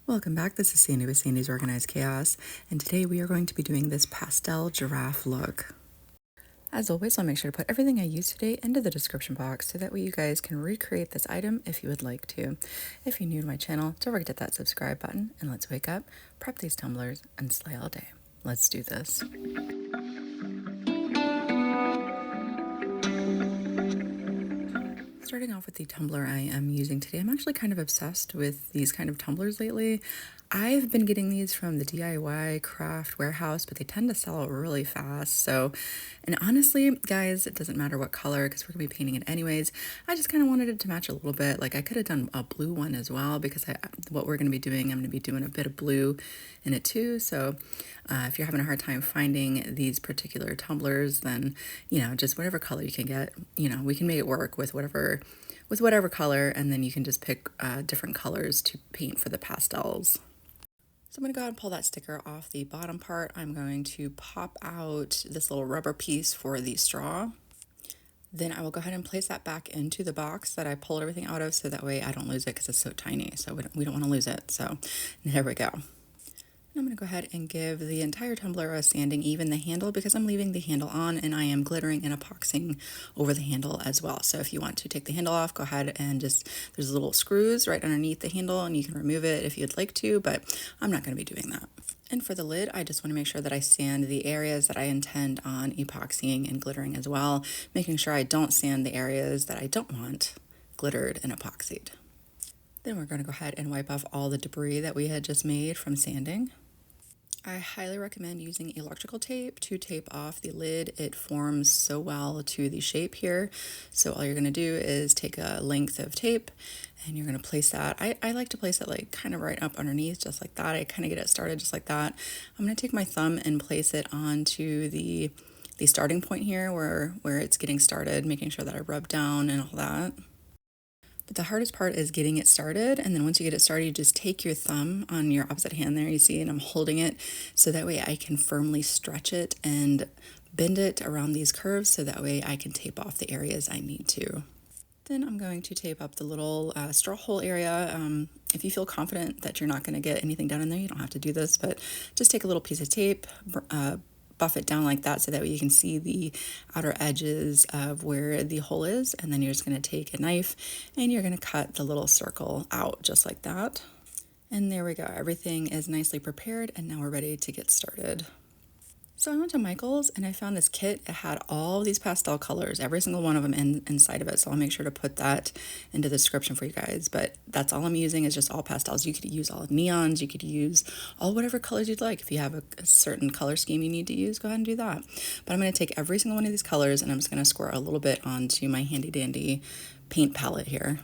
Welcome back, this is Sandy with Sandy's Organized Chaos, and today we are going to be doing this pastel giraffe look. As always, I'll make sure to put everything I use today into the description box so that way you guys can recreate this item if you would like to. If you're new to my channel, don't forget to hit that subscribe button, and let's wake up, prep these tumblers, and slay all day. Let's do this. Starting off with the tumbler I am using today, I'm actually kind of obsessed with these kind of tumblers lately. I've been getting these from the DIY craft warehouse, but they tend to sell out really fast. So, and honestly, guys, it doesn't matter what color because we're gonna be painting it anyways. I just kind of wanted it to match a little bit. Like I could have done a blue one as well because what we're gonna be doing, I'm gonna be doing a bit of blue in it too. So if you're having a hard time finding these particular tumblers, then, just whatever color you can get, we can make it work with whatever color, and then you can just pick different colors to paint for the pastels. So I'm going to go ahead and pull that sticker off the bottom part. I'm going to pop out this little rubber piece for the straw. Then I will go ahead and place that back into the box that I pulled everything out of so that way I don't lose it because it's so tiny. So we don't want to lose it. So there we go. I'm going to go ahead and give the entire tumbler a sanding, even the handle, because I'm leaving the handle on and I am glittering and epoxying over the handle as well. So if you want to take the handle off, go ahead and there's little screws right underneath the handle and you can remove it if you'd like to, but I'm not going to be doing that. And for the lid, I just want to make sure that I sand the areas that I intend on epoxying and glittering as well, making sure I don't sand the areas that I don't want glittered and epoxied. Then we're going to go ahead and wipe off all the debris that we had just made from sanding. I highly recommend using electrical tape to tape off the lid. It forms so well to the shape here. So all you're going to do is take a length of tape and you're going to place that. I like to place it like kind of right up underneath, just like that. I kind of get it started just like that. I'm going to take my thumb and place it onto the starting point here where it's getting started, making sure that I rub down and all that. But the hardest part is getting it started, and then once you get it started, you just take your thumb on your opposite hand there, you see, and I'm holding it so that way I can firmly stretch it and bend it around these curves so that way I can tape off the areas I need to. Then I'm going to tape up the little straw hole area. If you feel confident that you're not going to get anything done in there, you don't have to do this, but just take a little piece of tape, buff it down like that so that way you can see the outer edges of where the hole is, and then you're just going to take a knife and you're going to cut the little circle out just like that. And there we go, everything is nicely prepared and now we're ready to get started. So I went to Michael's and I found this kit. It had all these pastel colors, every single one of them inside of it. So I'll make sure to put that into the description for you guys. But that's all I'm using is just all pastels. You could use all neons. You could use all whatever colors you'd like. If you have a certain color scheme you need to use, go ahead and do that. But I'm going to take every single one of these colors and I'm just going to squirt a little bit onto my handy dandy paint palette here.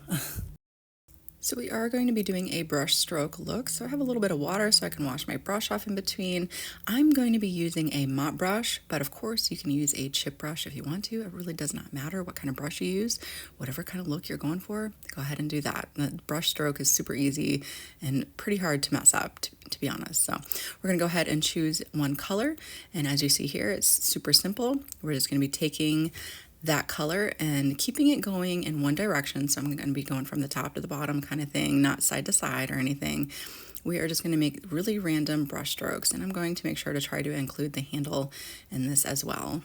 So we are going to be doing a brush stroke look. So I have a little bit of water so I can wash my brush off in between. I'm going to be using a mop brush, but of course you can use a chip brush if you want to. It really does not matter what kind of brush you use. Whatever kind of look you're going for, go ahead and do that. The brush stroke is super easy and pretty hard to mess up, to be honest. So we're going to go ahead and choose one color. And as you see here, it's super simple. We're just going to be taking that color and keeping it going in one direction. So I'm going to be going from the top to the bottom kind of thing, not side to side or anything. We are just going to make really random brush strokes, and I'm going to make sure to try to include the handle in this as well.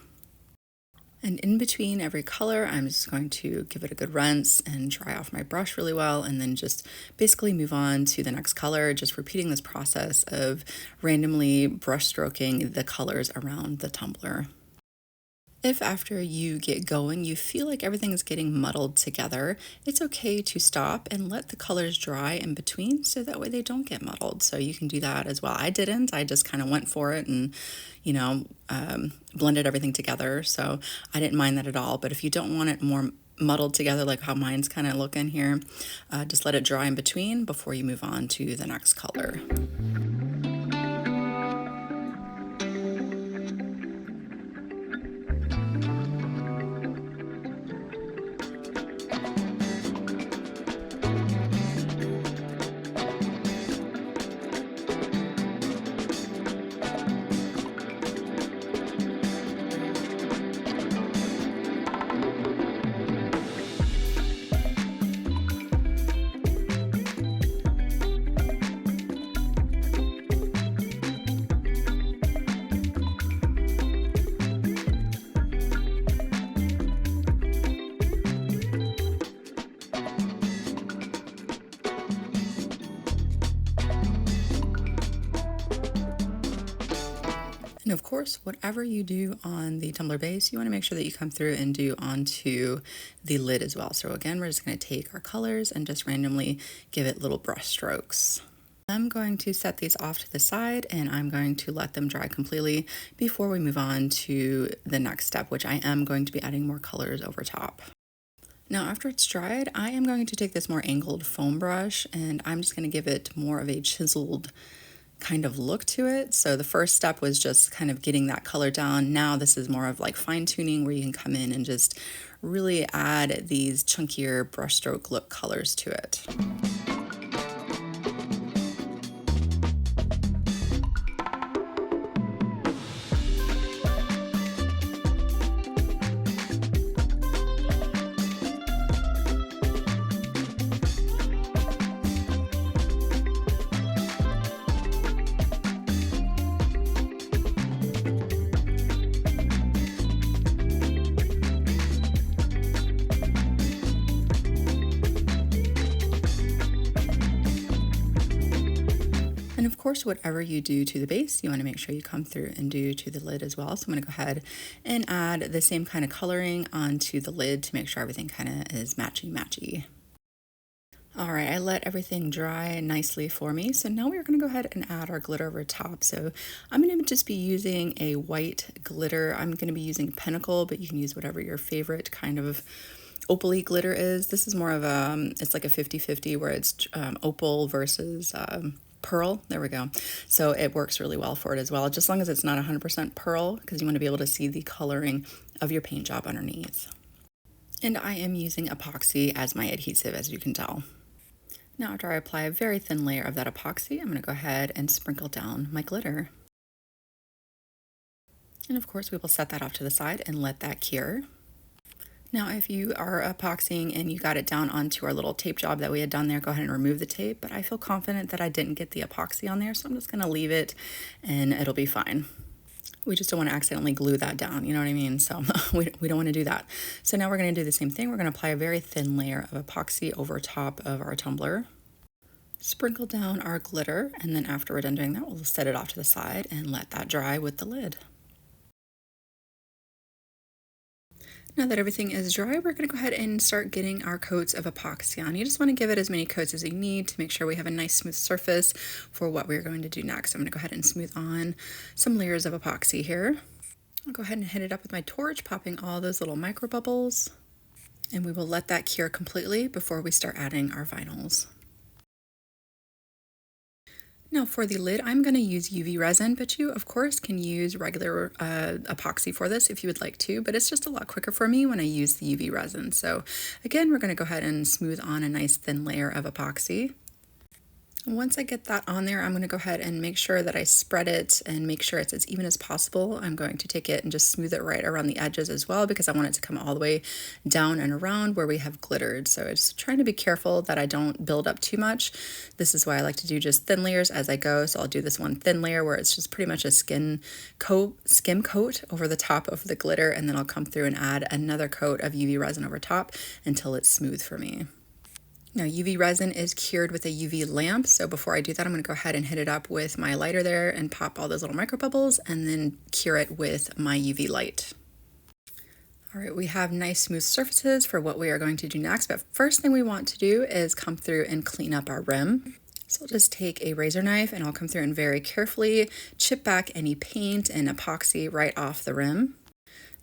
And in between every color, I'm just going to give it a good rinse and dry off my brush really well, and then just basically move on to the next color, just repeating this process of randomly brush stroking the colors around the tumbler. If after you get going, you feel like everything's getting muddled together, it's okay to stop and let the colors dry in between so that way they don't get muddled. So you can do that as well. I didn't, I just kind of went for it and, blended everything together. So I didn't mind that at all. But if you don't want it more muddled together like how mine's kind of looking here, just let it dry in between before you move on to the next color. And of course, whatever you do on the tumbler base, you want to make sure that you come through and do onto the lid as well. So again, we're just going to take our colors and just randomly give it little brush strokes. I'm going to set these off to the side and I'm going to let them dry completely before we move on to the next step, which I am going to be adding more colors over top. Now after it's dried, I am going to take this more angled foam brush and I'm just going to give it more of a chiseled kind of look to it. So the first step was just kind of getting that color down. Now this is more of like fine tuning where you can come in and just really add these chunkier brushstroke look colors to it. And of course, whatever you do to the base, you want to make sure you come through and do to the lid as well. So I'm going to go ahead and add the same kind of coloring onto the lid to make sure everything kind of is matchy-matchy. All right, I let everything dry nicely for me. So now we're going to go ahead and add our glitter over top. So I'm going to just be using a white glitter. I'm going to be using Pinnacle, but you can use whatever your favorite kind of opal-y glitter is. This is more of a, it's like a 50-50 where it's opal versus pearl. There we go. So it works really well for it as well, just as long as it's not 100% pearl, because you want to be able to see the coloring of your paint job underneath. And I am using epoxy as my adhesive, as you can tell. Now after I apply a very thin layer of that epoxy, I'm going to go ahead and sprinkle down my glitter. And of course we will set that off to the side and let that cure. Now, if you are epoxying and you got it down onto our little tape job that we had done there, go ahead and remove the tape, but I feel confident that I didn't get the epoxy on there, so I'm just gonna leave it and it'll be fine. We just don't want to accidentally glue that down, you know what I mean? So we don't want to do that. So now we're going to do the same thing. We're going to apply a very thin layer of epoxy over top of our tumbler. Sprinkle down our glitter, and then after we're done doing that, we'll set it off to the side and let that dry with the lid. Now that everything is dry, we're going to go ahead and start getting our coats of epoxy on. You just want to give it as many coats as you need to make sure we have a nice smooth surface for what we're going to do next. I'm going to go ahead and smooth on some layers of epoxy here. I'll go ahead and hit it up with my torch, popping all those little micro bubbles, and we will let that cure completely before we start adding our vinyls. Now for the lid, I'm going to use UV resin, but you of course can use regular epoxy for this if you would like to, but it's just a lot quicker for me when I use the UV resin. So again, we're going to go ahead and smooth on a nice thin layer of epoxy. Once I get that on there, I'm going to go ahead and make sure that I spread it and make sure it's as even as possible. I'm going to take it and just smooth it right around the edges as well, because I want it to come all the way down and around where we have glittered. So it's trying to be careful that I don't build up too much. This is why I like to do just thin layers as I go. So I'll do this one thin layer where it's just pretty much a skim coat over the top of the glitter, and then I'll come through and add another coat of UV resin over top until it's smooth for me. Now UV resin is cured with a UV lamp, so before I do that I'm going to go ahead and hit it up with my lighter there and pop all those little micro bubbles and then cure it with my UV light. Alright, we have nice smooth surfaces for what we are going to do next, but first thing we want to do is come through and clean up our rim. So I'll just take a razor knife and I'll come through and very carefully chip back any paint and epoxy right off the rim.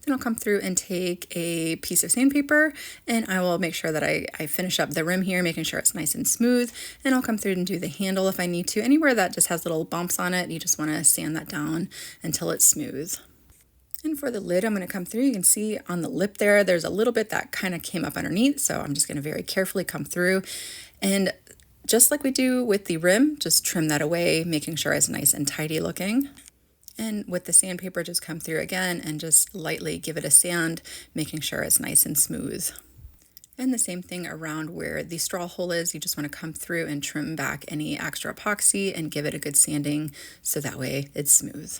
Then I'll come through and take a piece of sandpaper and I will make sure that I finish up the rim here, making sure it's nice and smooth. And I'll come through and do the handle if I need to. Anywhere that just has little bumps on it, you just want to sand that down until it's smooth. And for the lid, I'm going to come through. You can see on the lip there, there's a little bit that kind of came up underneath. So I'm just going to very carefully come through and just like we do with the rim, just trim that away, making sure it's nice and tidy looking. And with the sandpaper, just come through again and just lightly give it a sand, making sure it's nice and smooth. And the same thing around where the straw hole is, you just want to come through and trim back any extra epoxy and give it a good sanding so that way it's smooth.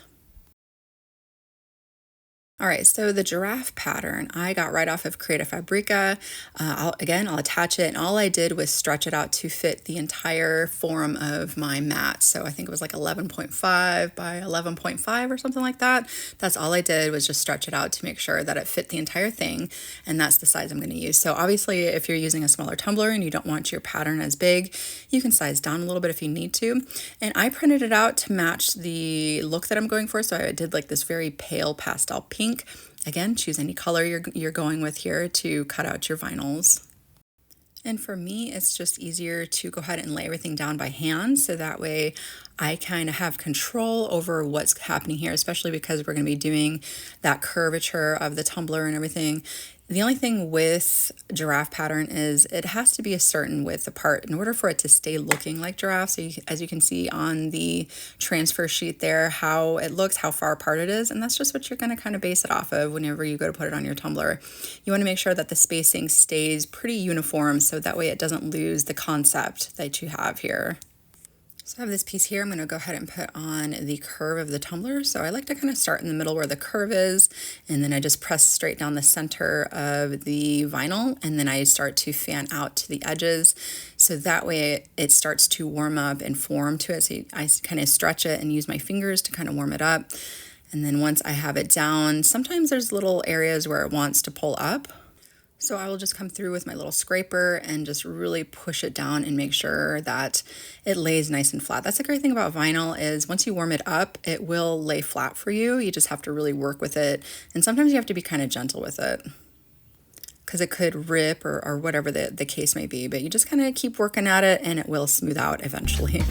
All right, so the giraffe pattern I got right off of Creative Fabrica. I'll attach it, and all I did was stretch it out to fit the entire form of my mat. So I think it was like 11.5 by 11.5 or something like that. That's all I did, was just stretch it out to make sure that it fit the entire thing, and that's the size I'm going to use. So obviously, if you're using a smaller tumbler and you don't want your pattern as big, you can size down a little bit if you need to. And I printed it out to match the look that I'm going for. So I did like this very pale pastel pink. Again, choose any color you're going with here to cut out your vinyls. And for me, it's just easier to go ahead and lay everything down by hand, so that way I kind of have control over what's happening here, especially because we're going to be doing that curvature of the tumbler and everything. The only thing with giraffe pattern is it has to be a certain width apart in order for it to stay looking like giraffe. So as you can see on the transfer sheet there, how it looks, how far apart it is, and that's just what you're going to kind of base it off of whenever you go to put it on your tumbler. You want to make sure that the spacing stays pretty uniform, so that way it doesn't lose the concept that you have here. So I have this piece here I'm going to go ahead and put on the curve of the tumbler. So I like to kind of start in the middle where the curve is, and then I just press straight down the center of the vinyl, and then I start to fan out to the edges. So that way it starts to warm up and form to it. So I kind of stretch it and use my fingers to kind of warm it up. And then once I have it down, sometimes there's little areas where it wants to pull up. So I will just come through with my little scraper and just really push it down and make sure that it lays nice and flat. That's the great thing about vinyl, is once you warm it up, it will lay flat for you. You just have to really work with it. And sometimes you have to be kind of gentle with it, because it could rip or whatever the case may be. But you just kind of keep working at it and it will smooth out eventually.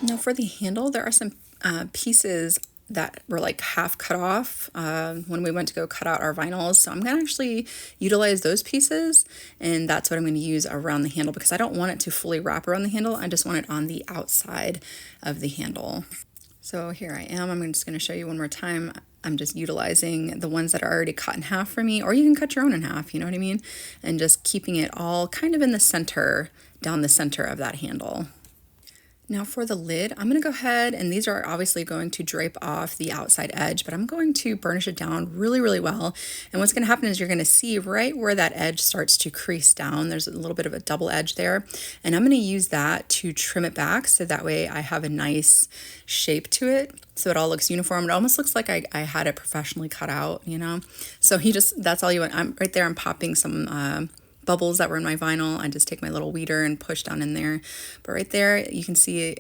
Now for the handle, there are some pieces that were like half cut off when we went to go cut out our vinyls. So I'm gonna actually utilize those pieces, and that's what I'm gonna use around the handle, because I don't want it to fully wrap around the handle. I just want it on the outside of the handle. So here I am. I'm just gonna show you one more time. I'm just utilizing the ones that are already cut in half for me, or you can cut your own in half, you know what I mean? And just keeping it all kind of in the center, down the center of that handle. Now for the lid, I'm going to go ahead, and these are obviously going to drape off the outside edge, but I'm going to burnish it down really, really well. And what's going to happen is you're going to see right where that edge starts to crease down. There's a little bit of a double edge there. And I'm going to use that to trim it back, so that way I have a nice shape to it. So it all looks uniform. It almost looks like I had it professionally cut out, you know? So that's all you want. I'm right there. I'm popping some bubbles that were in my vinyl. I just take my little weeder and push down in there. But right there, you can see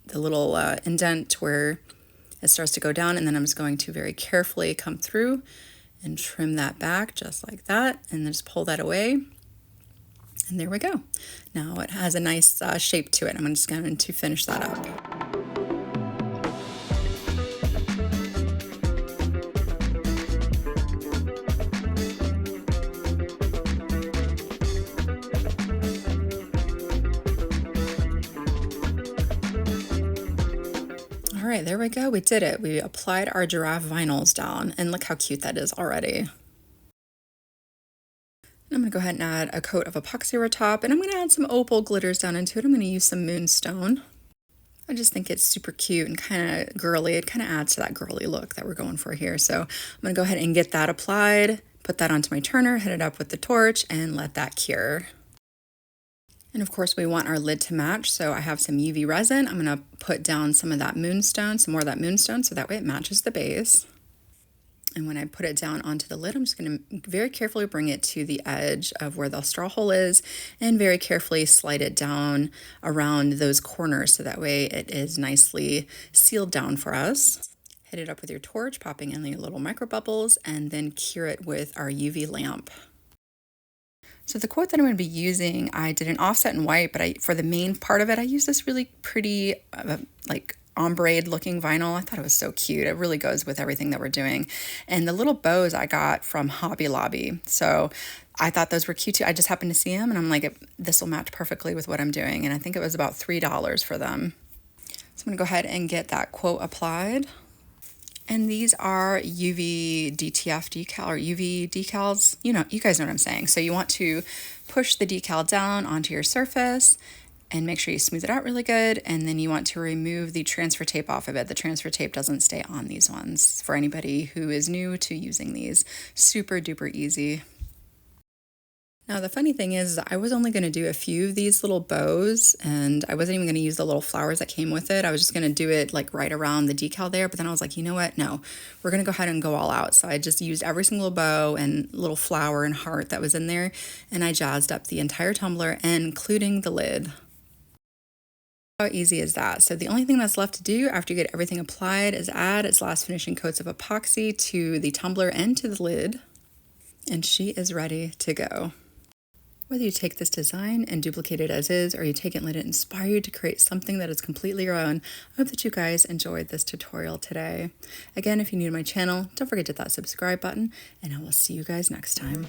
the little indent where it starts to go down, and then I'm just going to very carefully come through and trim that back just like that, and then just pull that away. And there we go. Now it has a nice shape to it. I'm just going to finish that up. All right, there we go. We did it. We applied our giraffe vinyls down, and look how cute that is already. And I'm going to go ahead and add a coat of epoxy over top, and I'm going to add some opal glitters down into it. I'm going to use some moonstone. I just think it's super cute and kind of girly. It kind of adds to that girly look that we're going for here. So I'm going to go ahead and get that applied, put that onto my turner, hit it up with the torch, and let that cure. And of course we want our lid to match, so I have some UV resin. I'm going to put down some of that moonstone, some more of that moonstone, so that way it matches the base. And when I put it down onto the lid, I'm just going to very carefully bring it to the edge of where the straw hole is, and very carefully slide it down around those corners, so that way it is nicely sealed down for us. Hit it up with your torch, popping in the little micro bubbles, and then cure it with our UV lamp. So the quote that I'm going to be using, I did an offset in white, but for the main part of it, I used this really pretty like ombre looking vinyl. I thought it was so cute. It really goes with everything that we're doing. And the little bows I got from Hobby Lobby. So I thought those were cute too. I just happened to see them and I'm like, this will match perfectly with what I'm doing. And I think it was about $3 for them. So I'm gonna go ahead and get that quote applied. And these are UV DTF decal or UV decals. You know, you guys know what I'm saying. So you want to push the decal down onto your surface and make sure you smooth it out really good. And then you want to remove the transfer tape off of it. The transfer tape doesn't stay on these ones for anybody who is new to using these. Super duper easy. Now, the funny thing is, I was only going to do a few of these little bows, and I wasn't even going to use the little flowers that came with it. I was just going to do it like right around the decal there, but then I was like, you know what? No, we're going to go ahead and go all out. So I just used every single bow and little flower and heart that was in there, and I jazzed up the entire tumbler, including the lid. How easy is that? So the only thing that's left to do after you get everything applied is add its last finishing coats of epoxy to the tumbler and to the lid, and she is ready to go. Whether you take this design and duplicate it as is, or you take it and let it inspire you to create something that is completely your own, I hope that you guys enjoyed this tutorial today. Again, if you're new to my channel, don't forget to hit that subscribe button, and I will see you guys next time.